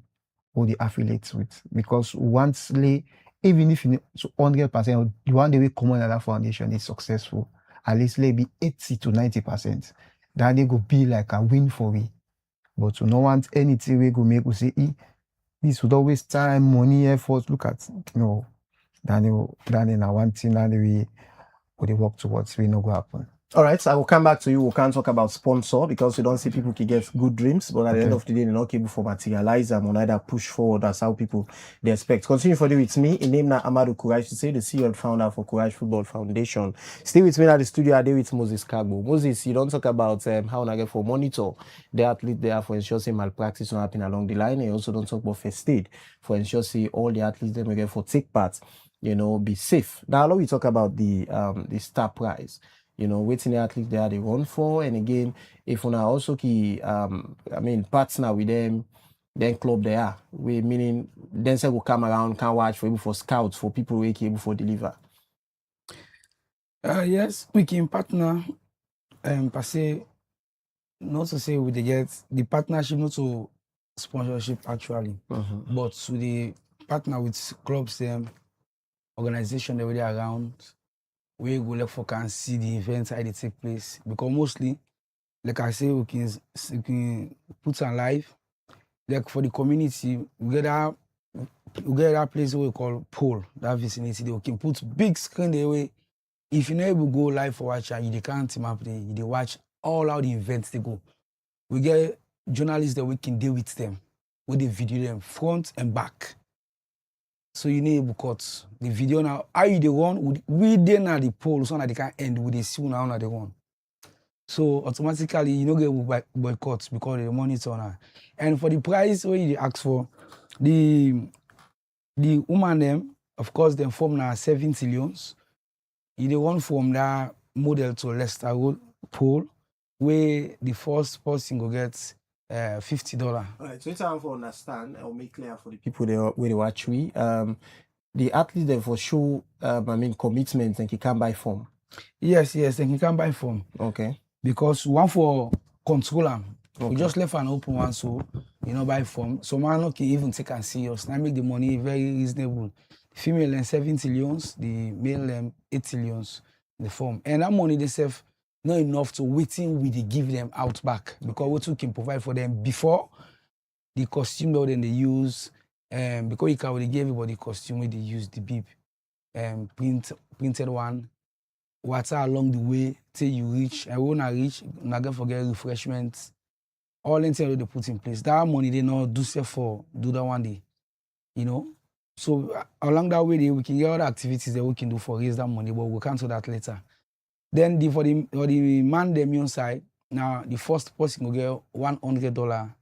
or the affiliates with. Because once they, even if you so 100%, the one they will come on that foundation is successful, at least they be 80 to 90%. Then they go be like a win for me. But to no want anything we go make we say, this would always time, money, effort. Look at no. Then they now one thing that we work towards we no go happen. All right, so I will come back to you. We can't talk about sponsor because we don't see people can get good dreams, but at the end of the day, they're not able to materialize them or either push forward. That's how people they expect. Continue for with me. In name now Amadou Courage to say the CEO and founder for Courage Football Foundation. Stay with me at the studio. I did with Moses Cargo. Moses, you don't talk about how I get for monitor the athlete there for ensuring malpractice not happen along the line. And you also don't talk about first aid for ensuring all the athletes they may get for take part, be safe. Now, let we talk about the star prize. Waiting the athletes there they run for, and again, if we are also key, partner with them, then club they are, we meaning then say will come around, can watch for scouts, for people who are able for deliver. Yes, we can partner, per se, not to say we get the partnership, not to sponsorship actually, but to the partner with clubs, organization that we are around. We go look for can see the events how they take place because mostly, like I say, we can put on live. Like for the community, we get that place we call pole, that vicinity. They can put big screen the way. If you never go live for watch, you can't team up. They watch all how the events they go. We get journalists that we can deal with them, with the video them front and back. So you need to cut the video now. How you the one we then at the poll so that they can end with the soon now the one. So automatically you don't get boycotts because the monitor now. And for the price where you ask for, the woman them, of course, them form now 70 millions. You the one from that model to Leicester Road poll where the first person go get $50. All right, so it's time for understand or make clear for the people there where they watch we. The athletes there for show commitment and he can buy form. Yes, and he can buy form. Okay. Because one for control them. Okay. We just left an open one so buy form. So man can even take and see us. Now make the money very reasonable. The female and 70 millions, the male and 80 millions the form. And that money they save not enough to waiting we they give them out back because we can provide for them before the costume that they use because you can give everybody costume where they use the bib printed one water along the way till you reach and when I reach not gonna forget refreshments all until they put in place that money they not do self for do that one day so along that way we can get other activities that we can do for raise that money but we'll cancel that later. Then for the man them side, now the first person will get $100,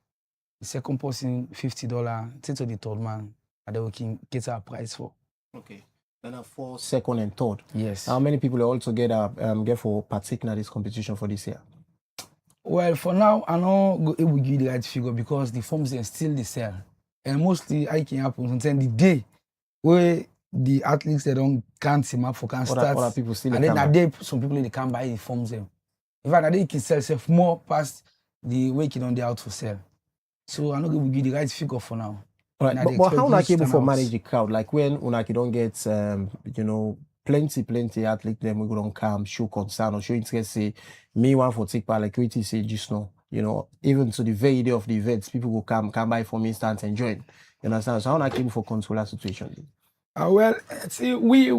the second person $50, till to the third man, and then we can get our prize for. Okay. Then for second and third. Yes. How many people are also get for partake in this competition for this year? Well, for now, I know go able to give the right figure because the forms are still the sell, and mostly I can happen until the day where the athletes they can't team up for can start. Other people still and then that day some people they can buy the forms them. In fact, that day you can sell self more past the way you on the out for sale. So I'm not going to give the right figure for now. Right. But how are able for manage the crowd? Like when Unaki don't get plenty athletes them we go don't come show concern or show interest say me one for take part like we say just now. Even to the very day of the events, people will come by for instance and join. You understand? So how are able for control that situation? Well, see, we are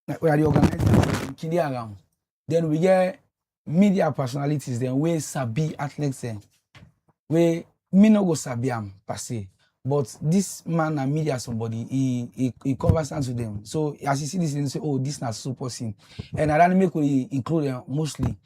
the organizers in around. Then we get media personalities, then we sabi athletes, then we no go sabi am per se. But this man and media somebody, he converses with them. So as you see this, you say, oh, this is not so person. And I don't make we include them mostly.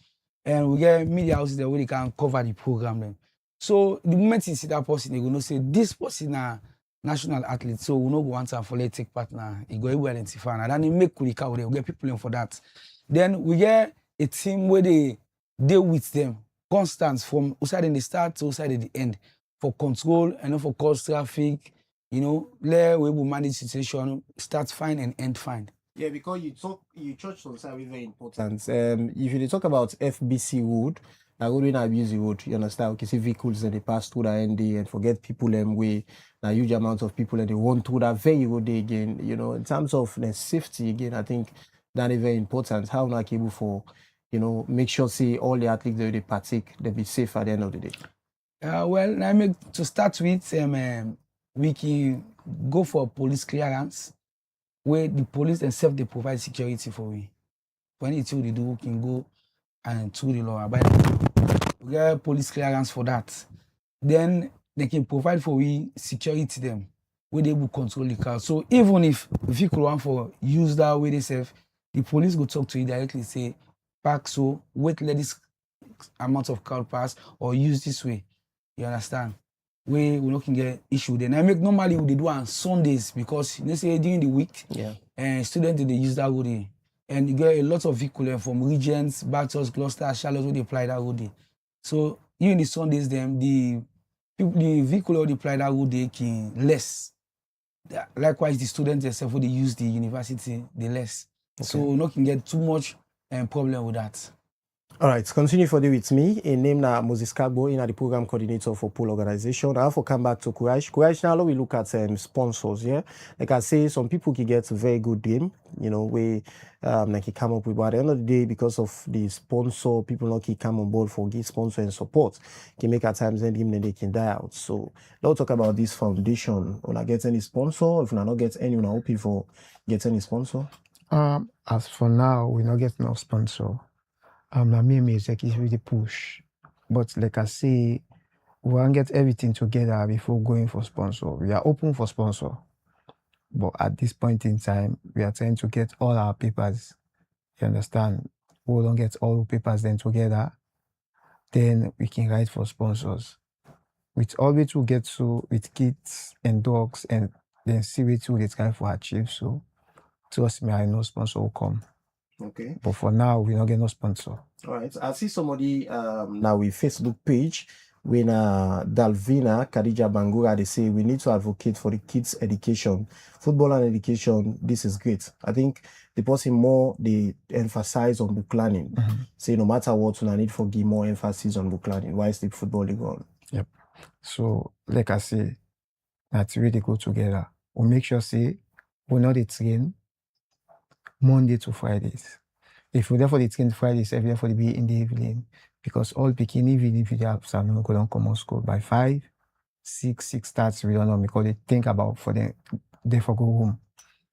And we get media houses that we can cover the program then. So the moment you see that person, they gonna say this person na national athlete, so we no go want to for let's take partner. He go able identify and then make we get people in for that. Then we get a team where they deal with them constant from outside in the start to outside at the end for control and for cause traffic. Let we will manage situation, start fine and end fine. Yeah, because you touched on something very important. If you dey talk about FBC road, na road wey na abuse road, you understand? Okay, see vehicles that they pass through that ND and forget people way na huge amount of people and they run through that very road day again. You know, in terms of the safety again, I think that is very important. How not able for make sure see all the athletes that they partake, they be safe at the end of the day. Well, I mean, to start with, we can go for police clearance, where the police themselves they provide security for we. For anything they do, we can go and to the law abide. We get police clearance for that. Then they can provide for we security them, where they will control the car. So even if vehicle want for use that way they self, the police go talk to you directly, say, park so, wait, let this amount of car pass, or use this way. You understand? We not can get issue then. I make normally we do on Sundays because they say during the week, and students they use that road. And you get a lot of vehicles from Regents, Bathurst, Gloucester, Charlotte where they apply that road. So during the Sundays, them the vehicle who they apply that road they can less. Likewise, the students themselves who they use the university, they less. Okay. So no can get too much problem with that. All right, continue for the with me. A name na Moses Kagbo, in the program coordinator for Pool Organization. I have to come back to Courage. Courage, now we look at sponsors, yeah? Like I say, some people can get a very good game, we like come up with, but at the end of the day, because of the sponsor, people not can come on board for give sponsor and support, can make at times end game then they can die out. So let's talk about this foundation. When I get any sponsor, if I not get any, when I hoping for get any sponsor? As for now, we not get no sponsor. My main executive really push, but like I say, we want to get everything together before going for sponsor. We are open for sponsor, but at this point in time, we are trying to get all our papers. You understand? We don't get all the papers then together, then we can write for sponsors. With all we to get to with kids and dogs, and then see what they try for achieve. So trust me, I know sponsor will come. Okay. But for now, we don't get no sponsor. All right. I see somebody now with Facebook page when Dalvina Khadija Bangura, they say we need to advocate for the kids' education. Football and education, this is great. I think the person more they emphasize on book learning. Say no matter what, we need to give more emphasis on book learning. Why is the football league on? Yep. So like I say, that's really go together. We make sure say we know they train Monday to Fridays. If we therefore they train Fridays, every day for the be in the evening, because all picking even if you have some go down come on school by 5, 6 starts, we don't know because they think about for them therefore go home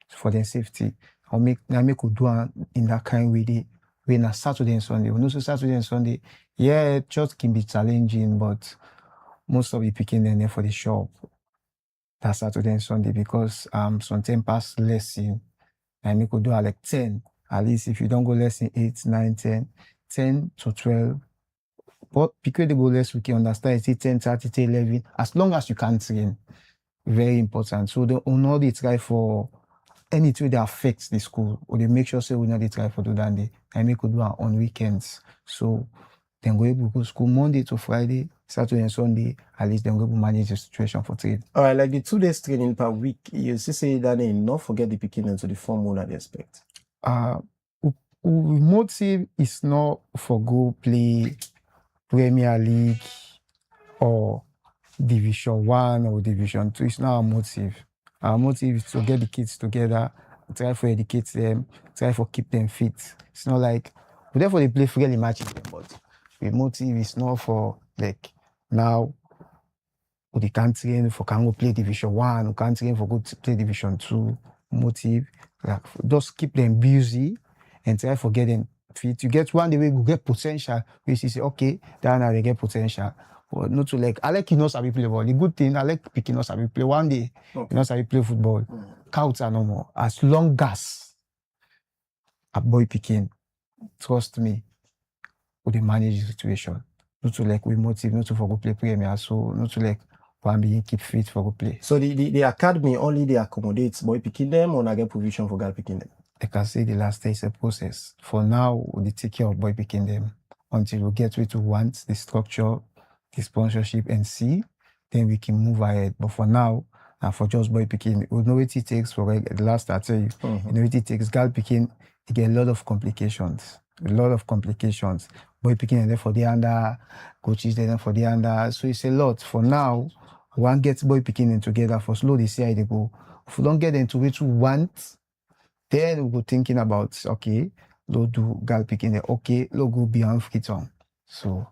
for their safety. I'll make we do in that kind way when a Saturday and Sunday. We know so Saturday and Sunday, yeah, church can be challenging, but most of the picking them there for the shop. That Saturday and Sunday because sometimes pass lesson. And we could do like 10. At least if you don't go less than 8, 9, 10, 10 to 12. But because they go less, we can understand it's 10, 30, 11. As long as you can train. Very important. So they know they try for anything that affects the school. Or they make sure say we know they try for do that day. And we could do it on weekends. So then go able to go school Monday to Friday, Saturday and Sunday, at least then go able to manage the situation for trade. All right, like the 2 days training per week, you say that they not forget the picking into the form that they expect. Motive is not for go play Premier League or Division 1 or Division 2. It's not our motive. Our motive is to get the kids together, try for educate them, try for keep them fit. It's not like we therefore they play friendly matches, but the motive is not for like now we can't train for can go play Division 1, we can't train for go play Division 2. Motive like just keep them busy and try for get them fit. You get one day we go get potential. We see say okay, then now they get potential. But not to like I like you know sabi play ball. The good thing I like picking us sabi play. One day you know sabi play football. Counts are no more. As long as a boy picking, trust me, we manage the situation. Not to like we motive, not to for go play Premier, so not to like one being keep fit for go play. So the academy only they accommodates boy picking them or I get provision for girl picking them? Like I say, the last day is a process. For now, we take care of boy picking them until we get where to want the structure, the sponsorship, and see, then we can move ahead. But for now, Now for just boy picking, we know what it takes for the last I tell you, you know what it takes. Girl picking, it get a lot of complications. A lot of complications. Boy picking and then for the under, coaches then for the under. So it's a lot. For now, one gets boy picking in together for slow they see how they go. If we don't get into which we want, then we go thinking about okay, we'll do girl picking there. Okay, we'll go beyond free on. So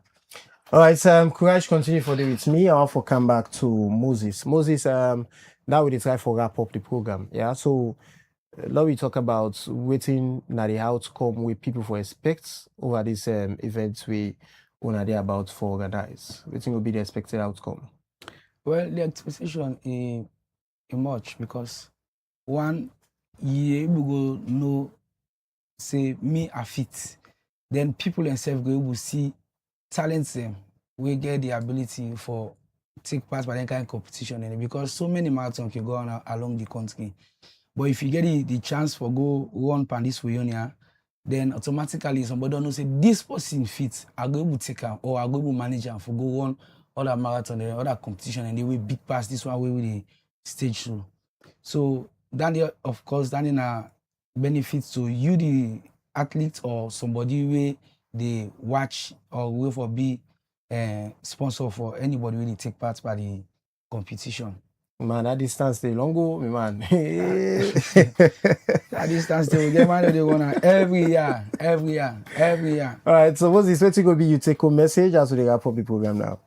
All right, Courage continue for the with me. I'll for come back to Moses. Moses, now we try for wrap up the program. Yeah, so now we talk about waiting na the outcome with people for expect over this events we are there about for organize. Waiting will be the expected outcome. Well, the expectation is much because one, you go know, say me a fit. Then people themselves go will see talents them. We get the ability for take part by any kind of competition in it because so many marathons can go on along the country. But if you get the chance for go run pan this way, then automatically somebody don't know say this person fits. I go able to take her or I go able to manage her for go run other marathon and other competition and they will big pass this one way with the stage through. So that of course that in a benefit to you the athlete or somebody where they watch or will for be sponsor for anybody really take part by the competition. Man, that distance they long go, man. That distance they will get man they gonna every year. All right, so what's this? What's going to be you take home message as we wrap up the program now?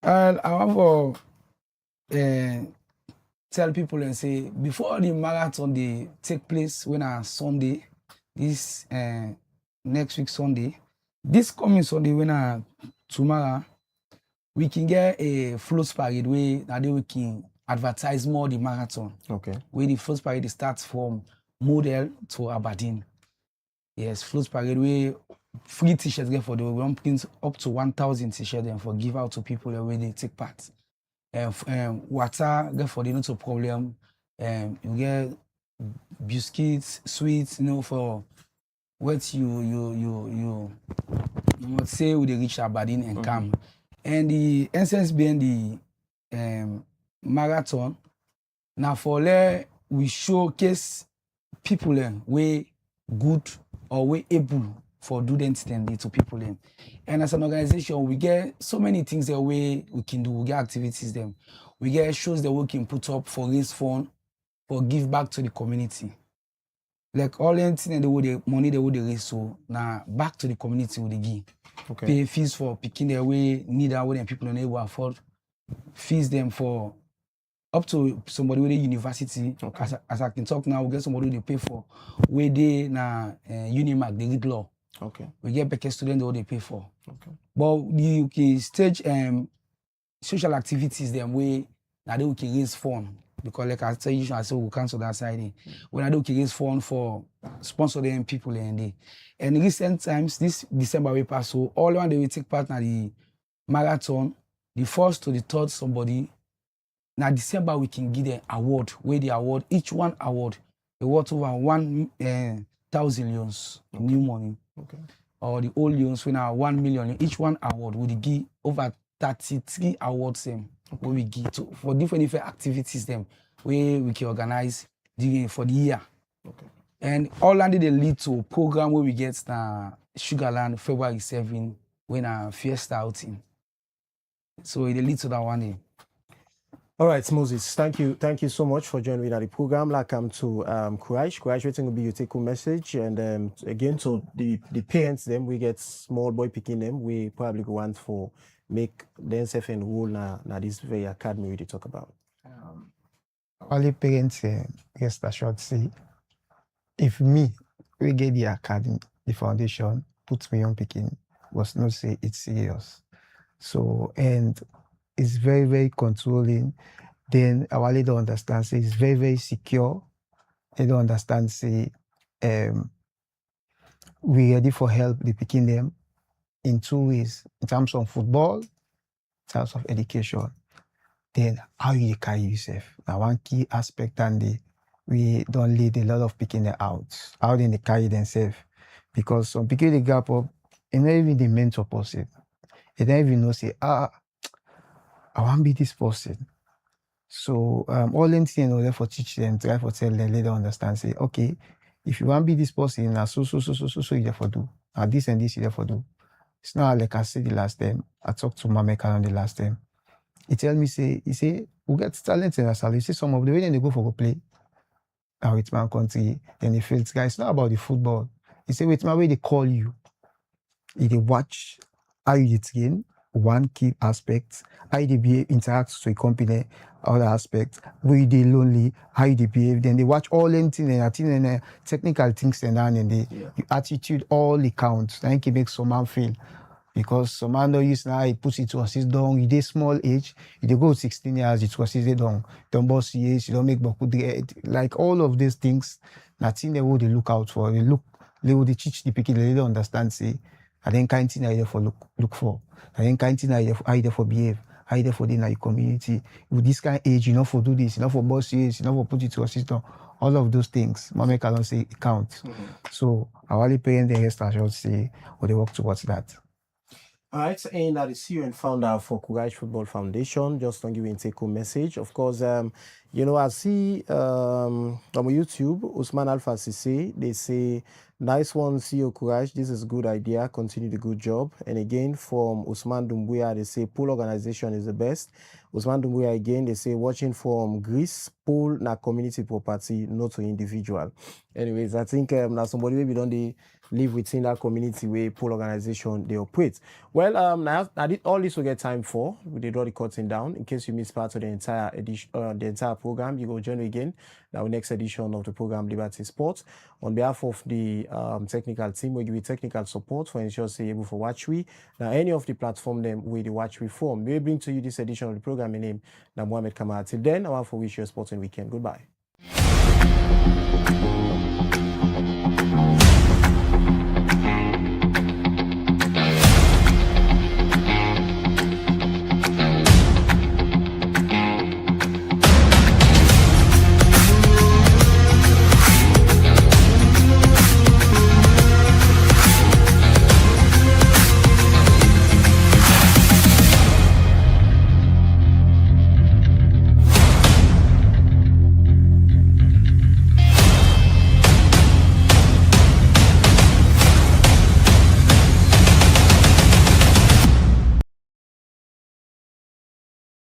And I want for tell people and say before the marathon they take place when on Sunday, this next week Sunday, this coming Sunday when tomorrow we can get a float parade where now we can advertise more the marathon. Okay. Where the float parade starts from Model to Aberdeen. Yes, float parade where free t-shirts get for the one print up to 1,000 t-shirts and for give out to people where they take part. Water get for the no problem. You get biscuits, sweets, for what you say we they reach Aberdeen and come. And the essence behind the marathon, now for there we showcase people way good or way able for do them to people them. And as an organization, we get so many things that we can do. We get activities them. We get shows that we can put up for raise fund, for give back to the community. Like all anything and the money they would raise so now back to the community with the give. Okay. Pay fees for picking their way, need our way and people unable to afford. Fees them for up to somebody with a university. Okay. As I can talk now, we get somebody they pay for where they na Unimac, they read law. Okay. We get better students what they pay for. Okay. But you can stage social activities them way now they can raise fund. Because like I tell you, I say we'll cancel that side. When I do raise fund for sponsor them people and in recent times, this December we pass, so all one they will take part in the marathon, the first to the third somebody. Now December we can give them award, where the award, each one award, they worth over 1,000 loans, new money. Okay. Or the old loans when are 1 million, each one award we give over 33 awards them. Okay. Where we give to for different activities them where we can organize for the year. Okay. And all that they lead to a program where we get Sugarland February 7 when a fiesta outing. So it leads to that one day. All right, Moses, thank you so much for joining me at the program. Like to Courage, waiting will be your take home message. And again, to the parents them, we get small boy picking them, we probably want for make themselves enroll na this very academy we talk about. Only parents rest assured say if me we get the academy, the foundation, puts me on picking was not say it's serious. So and it's very, very controlling. Then our leader understands say it's very, very secure. They don't understand say we ready for help the picking them in two ways, in terms of football, in terms of education. Then how you carry yourself. Now one key aspect and we don't lead a lot of picking them out. How they carry themselves. Because some picking the gap up, and not even the mentor person. They don't even know say, I want to be this person. So all them things in order for teach them, try for tell them, let them understand, say, okay, if you want to be this person, now so you therefore do. And this and this you therefore do. It's not like I said the last time. I talked to Mame on the last time. He tell me, he say, we get talent in Asal. You see some of the way they go for go play with man country, then they feel guys, it's not about the football. He say, wait, my way they call you. They watch how you train, one key aspect, how you behave, interact with a company, other aspects, where they lonely, how you behave, then they watch all them things and I think and technical things and then the your attitude, all the counts. Then it makes some man feel. Because some man don't use now, he puts it to assist down, he did small age, he dey go 16 years, it was assist down. Don't boss years, you don't make like all of these things, nothing they would look out for. They would teach the people, they don't understand, say, I then kind thing I there for look for. I then kind thing I there for behave, I there for the your community. With this kind of age, you know for do this, you know for boss years, you know for put it to assist down. All of those things, Mama can say it counts. So our only parents the rest I should say, or they work towards that. All right, and that is CEO and founder for Courage Football Foundation. Just to give you a take-home message. Of course, you know, I see on YouTube, Usman Alpha Sisse, they say, nice one, CEO Courage. This is a good idea. Continue the good job. And again, from Usman Dumbuya, they say, pool organization is the best. Usman Dumbuya, again, they say, watching from Greece, pool na community property, not to individual. Anyways, I think now somebody maybe don't they live within that community where pool organization they operate. Well, now I did all this we get time for. We did draw the curtain down. In case you missed part of the entire edition, the entire program, you go join again. Now next edition of the program Liberty Sports. On behalf of the technical team, we give you technical support for ensure say able for watch we. Now any of the platform them with the watch we form. We bring to you this edition of the program name. Now Mohamed Kamara. Till then, I want to wish you a sporting weekend. Goodbye.